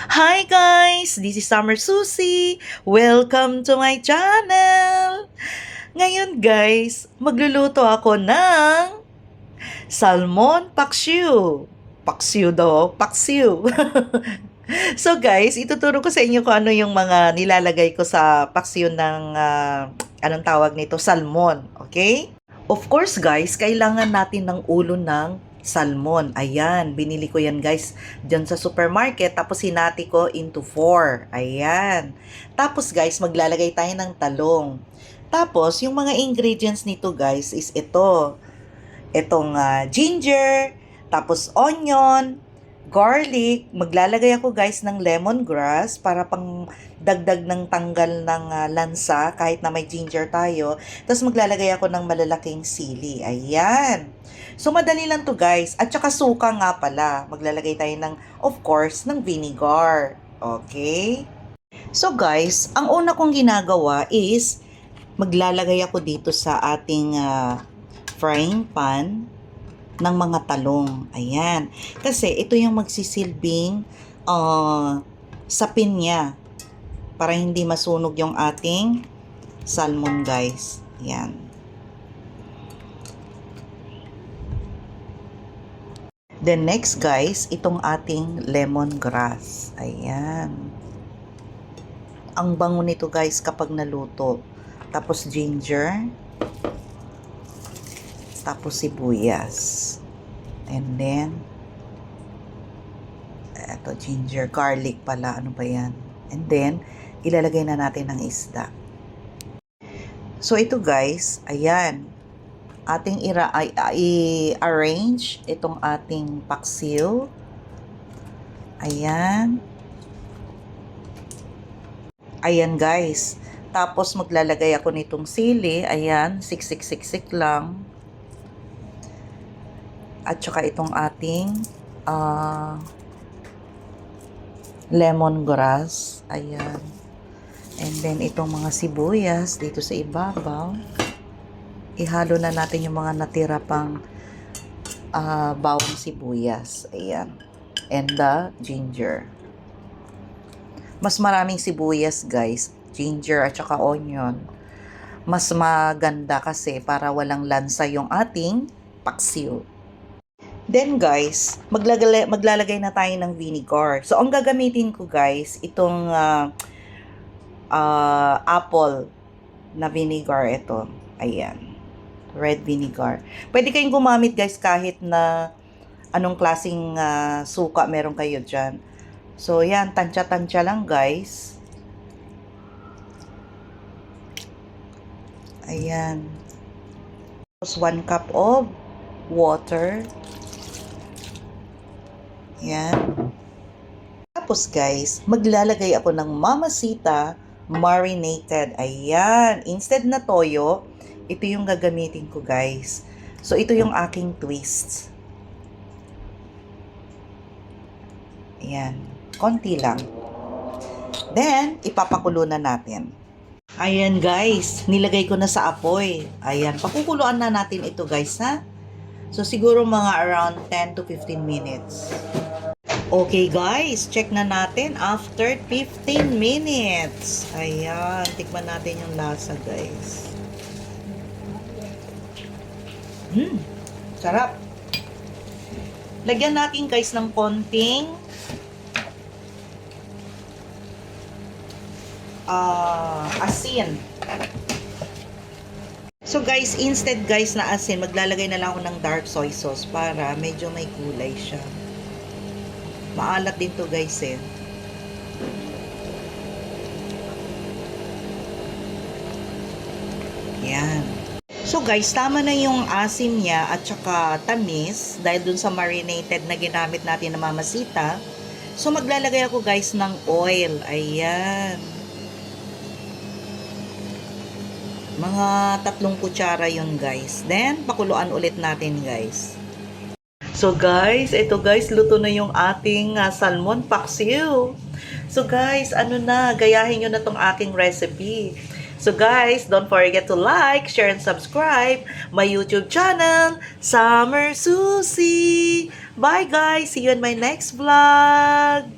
Hi guys! This is Summer Susie. Welcome to my channel! Ngayon guys, magluluto ako ng salmon paksiw. Paksiw daw, paksiw. So guys, ituturo ko sa inyo kung ano yung mga nilalagay ko sa paksiw ng, anong tawag nito, salmon. Okay? Of course guys, kailangan natin ng ulo ng salmon. Ayan, binili ko yan guys dyan sa supermarket. Tapos hinati ko into 4. Ayan. Tapos guys, maglalagay tayo ng talong. Tapos, yung mga ingredients nito guys is ito. Itong ginger, tapos onion, garlic. Maglalagay ako guys ng lemongrass para pang dagdag ng tanggal ng lansa kahit na may ginger tayo. Tapos maglalagay ako ng malalaking sili. Ayan. So madali lang to guys. At saka suka nga pala. Maglalagay tayo ng, of course, ng vinegar. Okay? So guys, ang una kong ginagawa is maglalagay ako dito sa ating frying pan ng mga talong. Ayan. Kasi ito yung magsisilbing sapin niya para hindi masunog yung ating salmon guys. Ayan. Then next guys, itong ating lemongrass. Ayan. Ang bango nito guys kapag naluto. Tapos ginger. Tapos sibuyas. And then, eto ginger, garlic pala. Ano ba yan? And then, ilalagay na natin ng isda. So, ito guys, ayan. Ating i-arrange itong ating paksiw. Ayan. Ayan guys. Tapos, maglalagay ako nitong sili. Ayan, siksik-siksik lang. At saka itong ating lemongrass. Ayan. And then itong mga sibuyas dito sa ibabaw. Ihalo na natin yung mga natira pang bawang sibuyas. Ayan. And the ginger. Mas maraming sibuyas guys. Ginger at saka onion. Mas maganda kasi para walang lansa yung ating paksiw. Then guys, maglalagay na tayo ng vinegar. So, ang gagamitin ko guys, itong apple na vinegar ito. Ayan. Red vinegar. Pwede kayong gumamit guys kahit na anong klaseng suka meron kayo dyan. So, yan. Tansya-tansya lang guys. Ayan. Tapos 1 cup of water. Yan. Tapos guys, maglalagay ako ng Mamacita marinated. Ayan. Instead na toyo, ito yung gagamitin ko guys. So, ito yung aking twist. Ayan. Konti lang. Then, ipapakulo na natin. Ayan guys, nilagay ko na sa apoy. Ayan. Pakukuluan na natin ito guys ha. So, siguro mga around 10 to 15 minutes. Okay guys, check na natin after 15 minutes. Ayan, tikman natin yung lasa guys. Sarap. Lagyan natin guys ng konting asin. So guys, instead guys na asin, maglalagay na lang ako ng dark soy sauce para medyo may kulay siya. Maalat din to guys eh. Yan. So guys, tama na yung asim niya at saka tamis dahil dun sa marinated na ginamit natin na Mamacita. So maglalagay ako guys ng oil. Ayan. Mga 3 kutsara yun guys. Then, pakuluan ulit natin guys. So guys, ito guys, luto na yung ating salmon paksiw. So guys, ano na, gayahin nyo na tong aking recipe. So guys, don't forget to like, share, and subscribe my YouTube channel, Summer Susie. Bye guys, see you in my next vlog.